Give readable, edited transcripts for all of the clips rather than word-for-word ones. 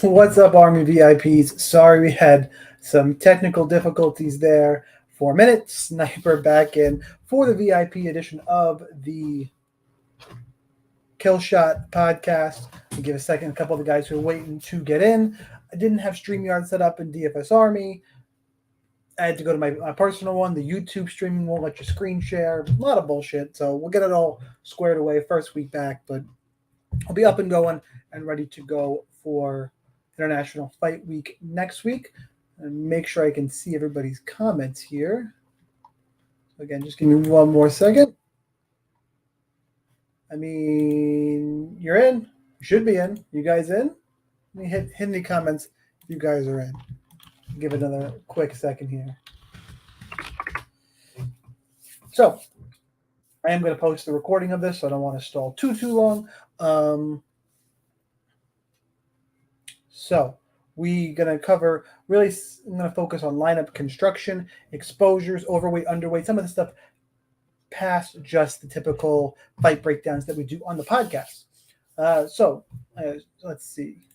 What's up, Army VIPs? Sorry we had some technical difficulties there for a minute. Sniper back in for the VIP edition of the KILLSHOT podcast. I'll give a second. A couple of the guys who are waiting to get in. I didn't have StreamYard set up in DFS Army. I had to go to my personal one. The YouTube streaming won't let you screen share. A lot of bullshit. So we'll get it all squared away first week back. But I'll be up and going and ready to go for International Fight Week next week. And make sure I can see everybody's comments here. So again, just give me one more second. I mean, you're in. You should be in. You guys in? Let me hit in the comments if you guys are in. Give it another quick second here. So, I am going to post the recording of this, so I don't want to stall too long. So, we're going to cover, really, I'm going to focus on lineup construction, exposures, overweight, underweight, some of the stuff past just the typical fight breakdowns that we do on the podcast. Let's see.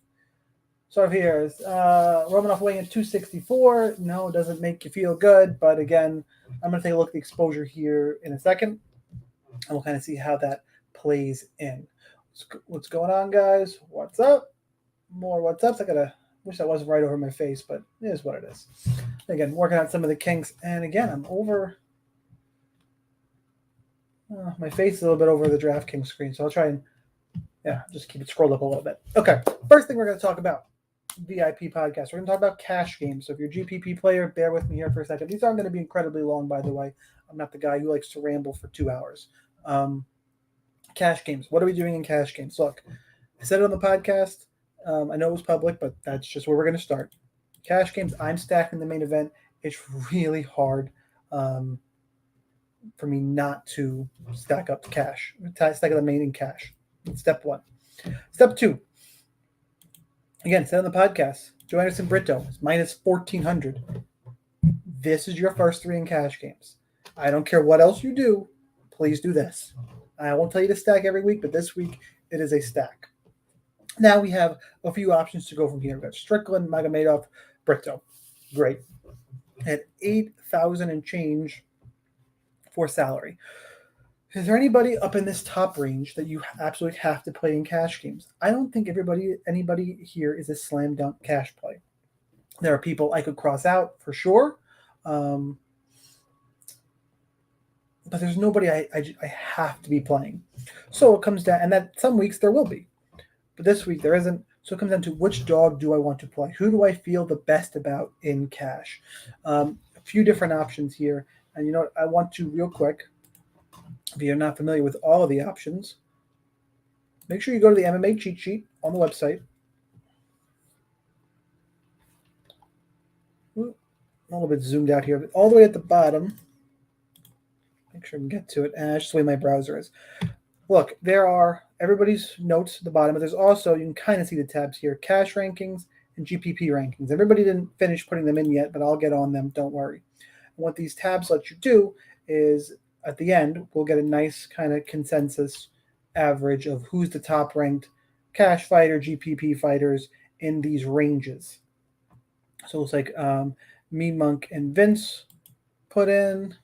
So here, Romanov weighing at 264. No, it doesn't make you feel good. But again, I'm going to take a look at the exposure here in a second. And we'll kind of see how that plays in. What's going on, guys? What's up? More what's ups. Wish that wasn't right over my face, but it is what it is. Again, working on some of the kinks. And again, I'm over. My face is a little bit over the DraftKings screen. So I'll try and, just keep it scrolled up a little bit. Okay. First thing we're going to talk about. VIP podcast. We're going to talk about cash games. So if you're a GPP player, bear with me here for a second. These aren't going to be incredibly long, by the way. I'm not the guy who likes to ramble for 2 hours. Cash games. What are we doing in cash games? Look, I said it on the podcast. I know it was public, but that's just where we're going to start. Cash games, I'm stacking the main event. It's really hard for me not to stack up the cash. Stack up the main in cash. That's step one. Step two. Again, said on the podcast, Joe Anderson Brito is minus 1,400. This is your first three in cash games. I don't care what else you do. Please do this. I won't tell you to stack every week, but this week it is a stack. Now we have a few options to go from here. We've got Strickland, Magomedov, Brito. Great. At 8,000 and change for salary. Is there anybody up in this top range that you absolutely have to play in cash games? I don't think anybody here is a slam dunk cash play. There are people I could cross out for sure, but there's nobody I have to be playing. So it comes down, and that some weeks there will be, but this week there isn't. So it comes down to which dog do I want to play? Who do I feel the best about in cash? A few different options here, and you know what? I want to real quick. If you're not familiar with all of the options, make sure you go to the MMA cheat sheet on the website. A little bit zoomed out here, but all the way at the bottom. Make sure I can get to it. And that's just the way my browser is. Look, there are everybody's notes at the bottom, but there's also, you can kind of see the tabs here, cash rankings and GPP rankings. Everybody didn't finish putting them in yet, but I'll get on them. Don't worry. And what these tabs let you do is, at the end, we'll get a nice kind of consensus average of who's the top ranked cash fighter, GPP fighters in these ranges. So it's like me, Monk, and Vince put in.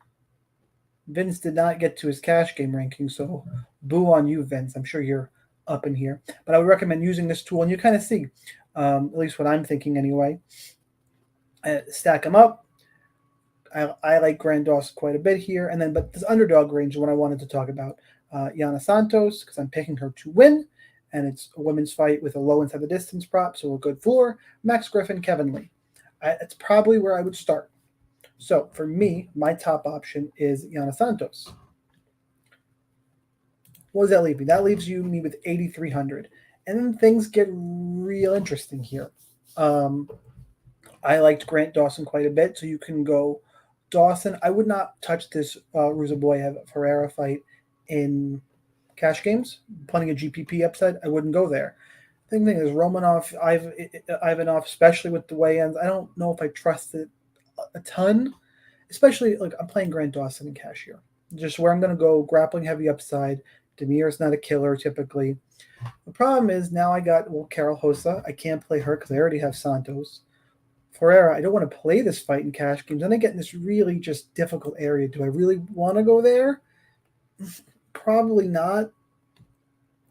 Vince did not get to his cash game ranking, so boo on you, Vince. I'm sure you're up in here. But I would recommend using this tool, and you kind of see, at least what I'm thinking anyway. Stack them up. I like Grant Dawson quite a bit here. And then, but this underdog range is what I wanted to talk about. Yana Santos, because I'm picking her to win. And it's a women's fight with a low inside the distance prop, so a good floor. Max Griffin, Kevin Lee. That's probably where I would start. So for me, my top option is Yana Santos. What does that leave me? That leaves me with 8,300. And then things get real interesting here. I liked Grant Dawson quite a bit, so you can go Dawson. I would not touch this Ruzaboyev Ferreira fight in cash games. Plenty of GPP upside. I wouldn't go there. The thing is, Romanov, Ivanov, especially with the weigh-ins, I don't know if I trust it a ton. Especially, like, I'm playing Grant Dawson in cash here. Just where I'm going to go, grappling heavy upside. Demir's not a killer typically. The problem is now I got, well, Carol Hosa. I can't play her because I already have Santos. Ferreira, I don't want to play this fight in cash games. Then I get in this really just difficult area. Do I really want to go there? Probably not.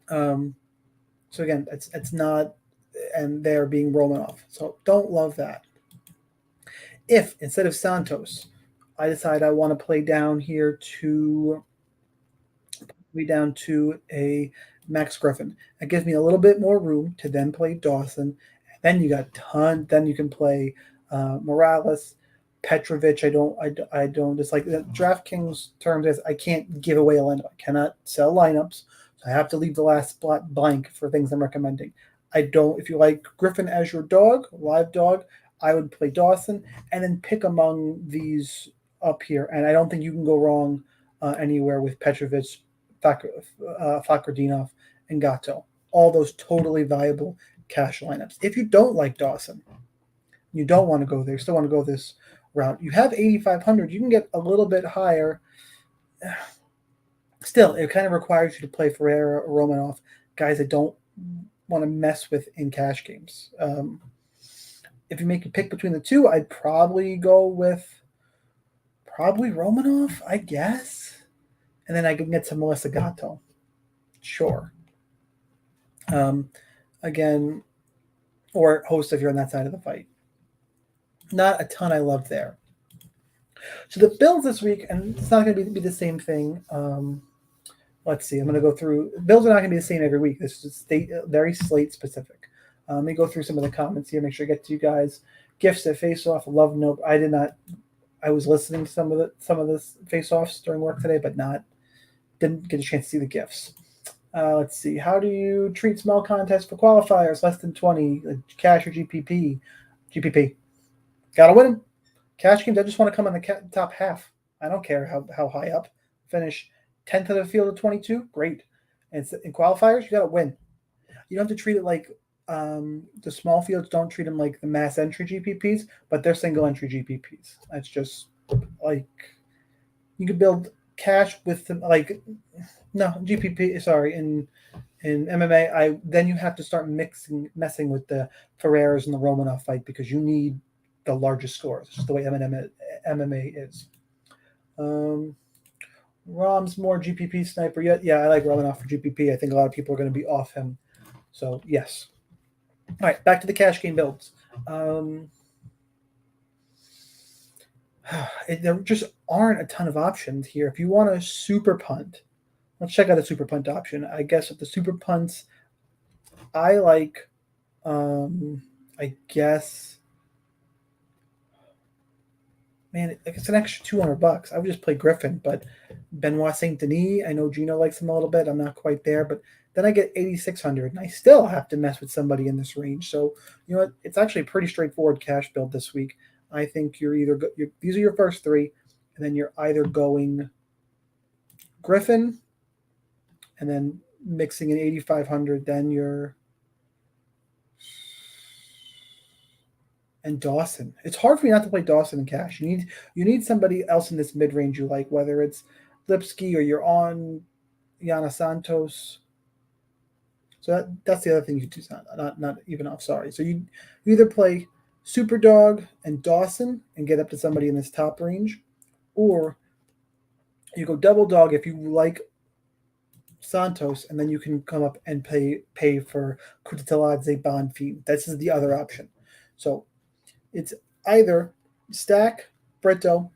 So again, it's not, and they're being Romanov. So don't love that. If instead of Santos, I decide I want to play down here to a Max Griffin, that gives me a little bit more room to then play Dawson. Then you got ton. Then you can play Morales, Petrovic. I don't just like the DraftKings terms is I can't give away a lineup. I cannot sell lineups. So I have to leave the last spot blank for things I'm recommending. I don't. If you like Griffin as your dog, live dog, I would play Dawson and then pick among these up here. And I don't think you can go wrong anywhere with Petrovic, Fakrdinov, and Gato. All those totally viable cash lineups. If you don't like Dawson, you don't want to go there, you still want to go this route. You have 8,500. You can get a little bit higher. Still, it kind of requires you to play Ferreira or Romanov, guys I don't want to mess with in cash games. If you make a pick between the two, I'd probably go with Romanov, I guess. And then I can get some Melissa Gatto. Sure. Again, or host if you're on that side of the fight. Not a ton I love there. So the builds this week, and it's not going to be the same thing. Let's see. I'm going to go through. Builds are not going to be the same every week. This is very slate specific. Let me go through some of the comments here. Make sure I get to you guys. Gifts at Face Off. Love note. I did not. I was listening to some of the face offs during work today, but didn't get a chance to see the gifts. Let's see. How do you treat small contests for qualifiers less than 20, like cash or GPP? GPP. Gotta win them. Cash games, I just want to come on the top half. I don't care how high up. Finish 10th of the field of 22. Great. And in qualifiers, you gotta win. You don't have to treat it like the small fields don't treat them like the mass entry GPPs, but they're single entry GPPs. That's just like you could build cash with them, like no GPP. Sorry, in MMA, then you have to start messing with the Ferreiras and the Romanov fight because you need the largest scores. It's just the way MMA is. Rom's more GPP sniper. Yeah, I like Romanov for GPP. I think a lot of people are going to be off him. So yes. All right, back to the cash game builds. There just aren't a ton of options here. If you want a super punt, let's check out the super punt option. I guess with the super punts, I like, I guess, man, it's an extra $200. I would just play Griffin, but Benoit Saint Denis, I know Gino likes him a little bit. I'm not quite there, but then I get 8,600, and I still have to mess with somebody in this range. So, you know what? It's actually a pretty straightforward cash build this week. I think these are your first three, and then you're either going Griffin, and then mixing in 8,500, then and Dawson. It's hard for me not to play Dawson in cash. You need somebody else in this mid range you like, whether it's Lipsky or you're on Yana Santos. So that's the other thing you do. Not even off. Sorry. So you either play Superdog and Dawson and get up to somebody in this top range, or you go double dog if you like Santos, and then you can come up and pay for Kutateladze Bonfim. This is the other option. So it's either stack Brito,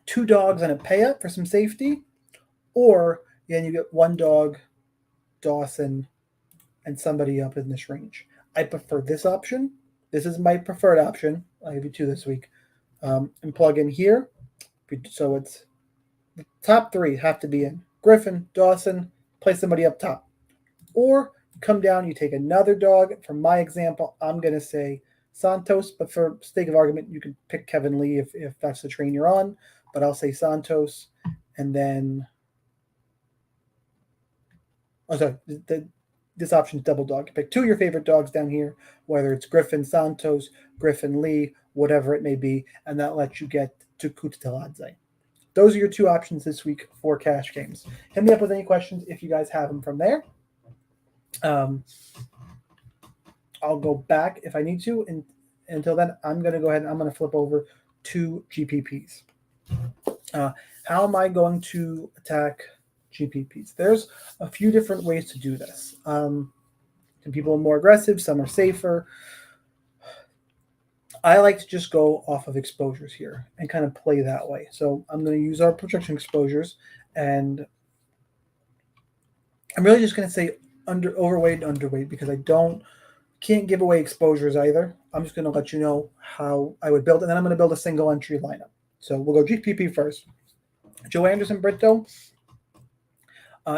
2 dogs and a pay up for some safety, or then you get 1 dog, Dawson, and somebody up in this range. I prefer this option. This is my preferred option. I'll give you 2 this week. And plug in here. So it's the top 3 have to be in. Griffin, Dawson, play somebody up top. Or come down, you take another dog. For my example, I'm going to say Santos, but for sake of argument, you can pick Kevin Lee if that's the train you're on. But I'll say Santos, and then this option is double dog. You pick 2 of your favorite dogs down here, whether it's Griffin Santos, Griffin Lee, whatever it may be, and that lets you get to Kutateladze. Those are your 2 options this week for cash games. Hit me up with any questions if you guys have them from there. I'll go back if I need to. And until then, I'm going to go ahead and I'm going to flip over to GPPs. How am I going to attack GPPs? There's a few different ways to do this. Some people are more aggressive, some are safer. I like to just go off of exposures here and kind of play that way. So I'm going to use our projection exposures, and I'm really just going to say overweight and underweight because I can't give away exposures either. I'm just going to let you know how I would build it, and then I'm going to build a single entry lineup. So we'll go GPP first. Joe Anderson, Brito.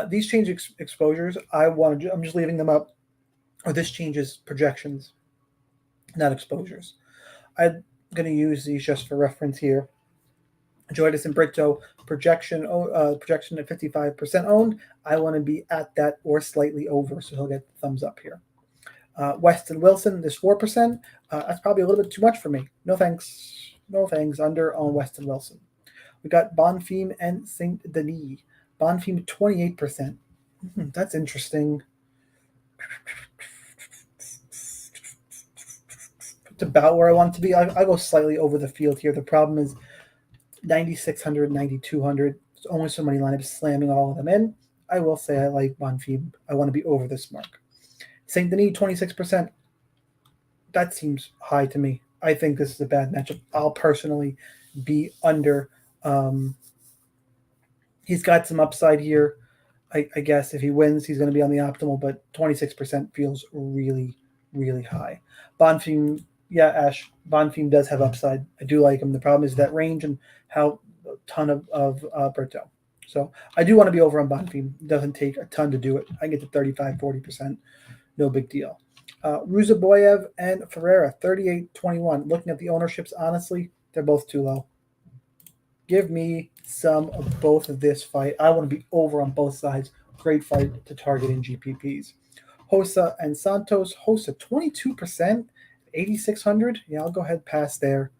These change exposures. I'm just leaving them up. Or this changes projections, not exposures. I'm going to use these just for reference here. Joe Anderson, Brito, projection at 55% owned. I want to be at that or slightly over, so he'll get the thumbs up here. Weston Wilson, this 4%. That's probably a little bit too much for me. No thanks. No thanks. Under on Weston Wilson. We got Bonfim and St. Denis. Bonfim 28%. That's interesting. It's about where I want to be. I go slightly over the field here. The problem is 9,600, 9,200. There's only so many lineups slamming all of them in. I will say I like Bonfim. I want to be over this mark. St. Denis, 26%. That seems high to me. I think this is a bad matchup. I'll personally be under. He's got some upside here. I guess if he wins, he's going to be on the optimal, but 26% feels really, really high. Bonfim, yeah, Ash, Bonfim does have upside. I do like him. The problem is that range and how a ton of Brito. So I do want to be over on Bonfim. It doesn't take a ton to do it. I get to 35, 40%. No big deal. Ruzaboyev and Ferreira, 38-21. Looking at the ownerships, honestly, they're both too low. Give me some of both of this fight. I want to be over on both sides. Great fight to target in GPPs. Hossa and Santos. Hossa, 22%, 8,600. Yeah, I'll go ahead past there.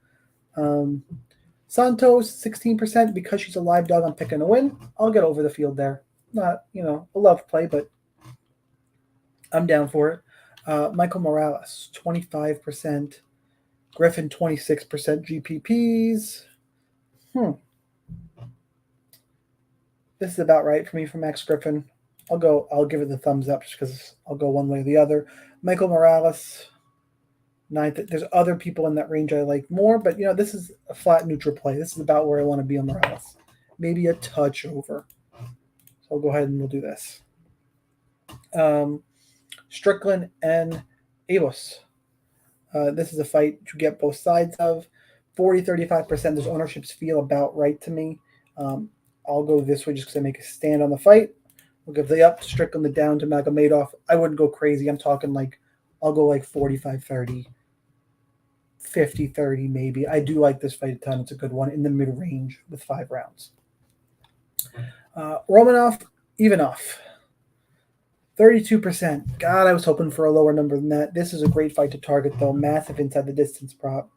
Santos, 16%. Because she's a live dog, I'm picking a win. I'll get over the field there. Not, a love play, but I'm down for it. Michael Morales, 25%. Griffin, 26% GPPs. This is about right for me for Max Griffin. I'll give it the thumbs up just because I'll go one way or the other. Michael Morales, 9th. There's other people in that range I like more, but this is a flat neutral play. This is about where I want to be on Morales. Maybe a touch over. So I'll go ahead and we'll do this. Strickland and Abos. This is a fight to get both sides of. 40-35%. Those ownerships feel about right to me. I'll go this way just because I make a stand on the fight. We'll give the up to Strickland, the down to Magomedov. I wouldn't go crazy. I'm talking I'll go 45-30, 50-30 maybe. I do like this fight a ton. It's a good one in the mid-range with 5 rounds. Romanov, Ivanov. 32%. God, I was hoping for a lower number than that. This is a great fight to target, though. Massive inside the distance prop.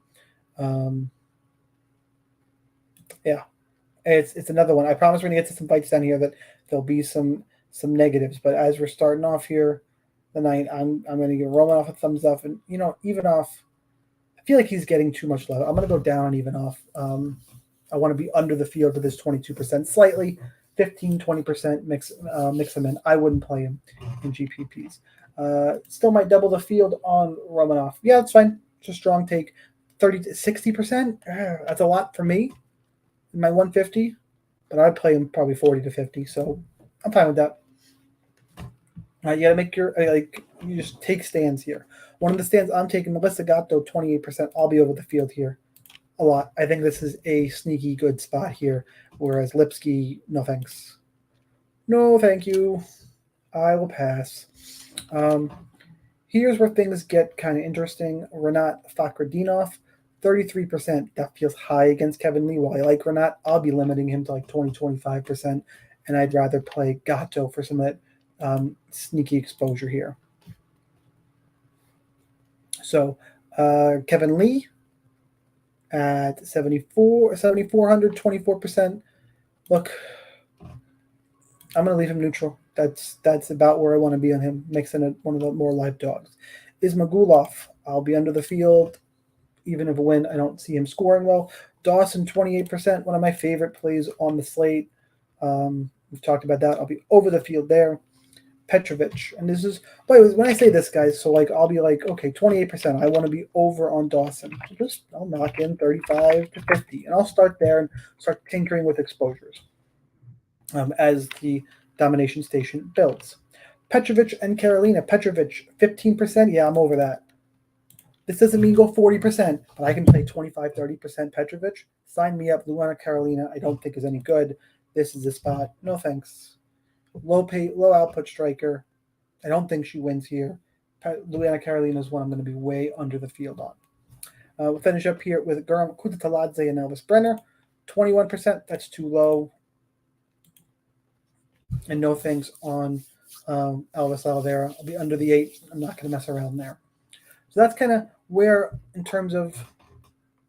Yeah, it's another one. I promise we're gonna get to some fights down here that there'll be some negatives. But as we're starting off here the night, I'm gonna give Romanov a thumbs up, and Ivanov. I feel like he's getting too much love. I'm gonna go down on Ivanov. I want to be under the field with this 22%, slightly 15-20% mix him in. I wouldn't play him in GPPs. Still might double the field on Romanov. Yeah, it's fine. It's a strong take. 30-60%. That's a lot for me in my 150, but I'd play him probably 40-50. So I'm fine with that. You got to make you just take stands here. One of the stands I'm taking, Melissa Gatto, 28%. I'll be over the field here a lot. I think this is a sneaky good spot here, whereas Lipsky, no thanks. No, thank you. I will pass. Here's where things get kind of interesting. Renat Fakhretdinov, 33%. That feels high against Kevin Lee. While I like Renat, I'll be limiting him to 20-25%, and I'd rather play Gatto for some of that sneaky exposure here. So Kevin Lee at 7,400, 24%. Look, I'm going to leave him neutral. That's about where I want to be on him, mixing it one of the more live dogs. Ismagulov, I'll be under the field. Even if a win, I don't see him scoring well. Dawson, 28%, one of my favorite plays on the slate. We've talked about that. I'll be over the field there. Petrovic, and this is, by the way, when I say this, guys, so like I'll be like, okay, 28%. I want to be over on Dawson. So just I'll knock in 35 to 50, and I'll start there and start tinkering with exposures as the domination station builds. Petrovic and Carolina. Petrovic, 15%. Yeah, I'm over that. This doesn't mean go 40%, but I can play 25, 30% Petrovic. Sign me up. Juliana, Carolina, I don't think is any good. This is the spot. No thanks. Low output striker. I don't think she wins here. Juliana, Carolina is one I'm going to be way under the field on. We'll finish up here with Guram Kutataladze and Elvis Brenner. 21%. That's too low. And no thanks on Elvis Oliveira. I'll be under the 8. I'm not going to mess around there. So that's kind of where, in terms of,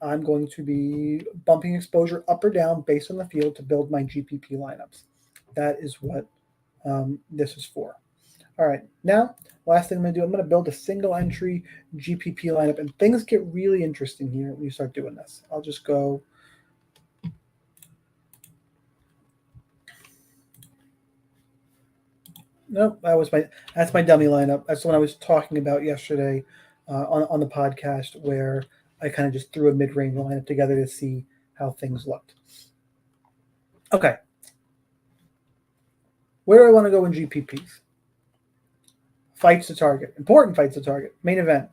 I'm going to be bumping exposure up or down based on the field to build my GPP lineups. That is what this is for. All right, now, last thing I'm going to do, I'm going to build a single entry GPP lineup, and things get really interesting here when you start doing this. I'll just go. Nope, that's my dummy lineup. That's the one I was talking about yesterday on the podcast, where I kind of just threw a mid-range lineup together to see how things looked. Okay. Where do I want to go in GPPs? Fights to target. Important fights to target. Main event.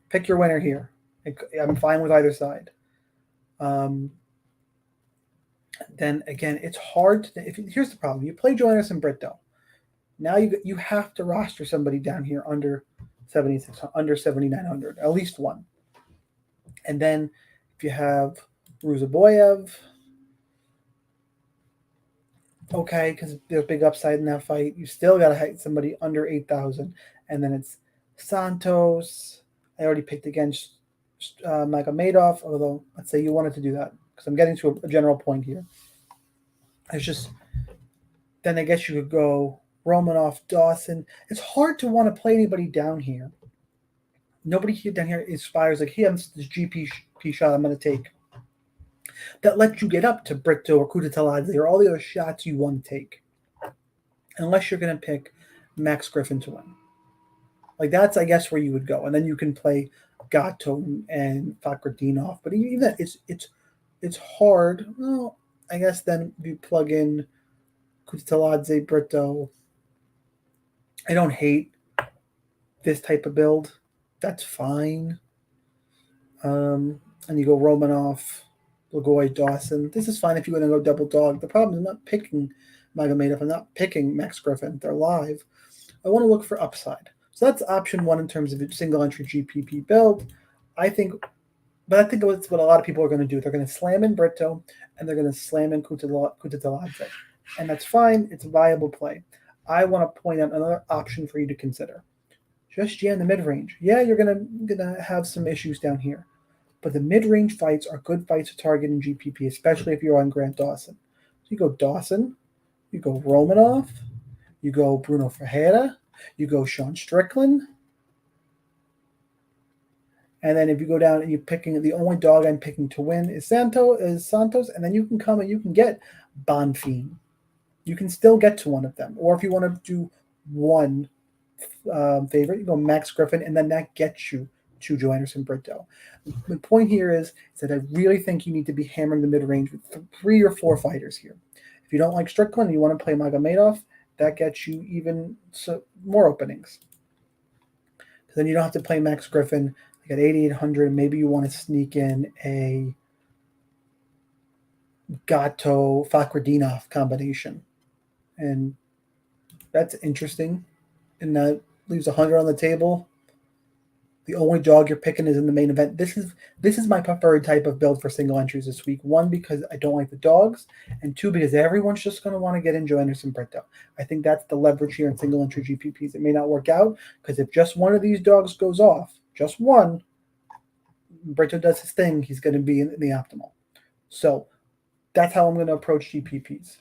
Pick your winner here. I'm fine with either side. Then again, it's hard. Here's the problem. You play Joannis and Brito. Now you have to roster somebody down here under 76, under 7,900, at least one. And then if you have Ruzaboyev, okay, because there's big upside in that fight. You still got to hit somebody under 8,000. And then it's Santos. I already picked against Magomedov, although let's say you wanted to do that, because I'm getting to a general point here. It's just, then I guess you could go Romanov, Dawson. It's hard to want to play anybody down here. Nobody here down here inspires like, hey, this GP shot I'm going to take. That lets you get up to Brito or Kutateladze or all the other shots you want to take. Unless you're going to pick Max Griffin to win. Like, that's, I guess, where you would go. And then you can play Gatto and Fakhretdinov. But even that, it's hard. Well, I guess then you plug in Kutateladze, Brito. I don't hate this type of build. That's fine. And you go Romanov, Lagoy, Dawson. This is fine if you want to go double dog. The problem is I'm not picking Magomedov. I'm not picking Max Griffin. They're live. I want to look for upside. So that's option one in terms of a single entry GPP build. I think that's what a lot of people are going to do. They're going to slam in Brito and they're going to slam in Kutateladze. And that's fine. It's a viable play. I want to point out another option for you to consider. Just jam the mid-range. Yeah, you're gonna have some issues down here. But the mid-range fights are good fights to target in GPP, especially if you're on Grant Dawson. So you go Dawson, you go Romanov, you go Bruno Ferreira, you go Sean Strickland. And then if you go down and you're picking, the only dog I'm picking to win is Santos, and then you can come and you can get Bonfim. You can still get to one of them. Or if you want to do one favorite, you go Max Griffin, and then that gets you to Joe Anderson Brito. The point here is that I really think you need to be hammering the mid-range with 3 or 4 fighters here. If you don't like Strickland and you want to play Magomedov, that gets you even more openings. Then you don't have to play Max Griffin. You got 8,800. Maybe you want to sneak in a Gatto Fakhretdinov combination. And that's interesting. And that leaves 100 on the table. The only dog you're picking is in the main event. This is my preferred type of build for single entries this week. 1, because I don't like the dogs, and 2, because everyone's just going to want to get in Joe Anderson Brito. I think that's the leverage here in single entry GPPs. It may not work out, because if just one of these dogs goes off, just one, Brito does his thing, he's going to be in the optimal. So that's how I'm going to approach GPPs.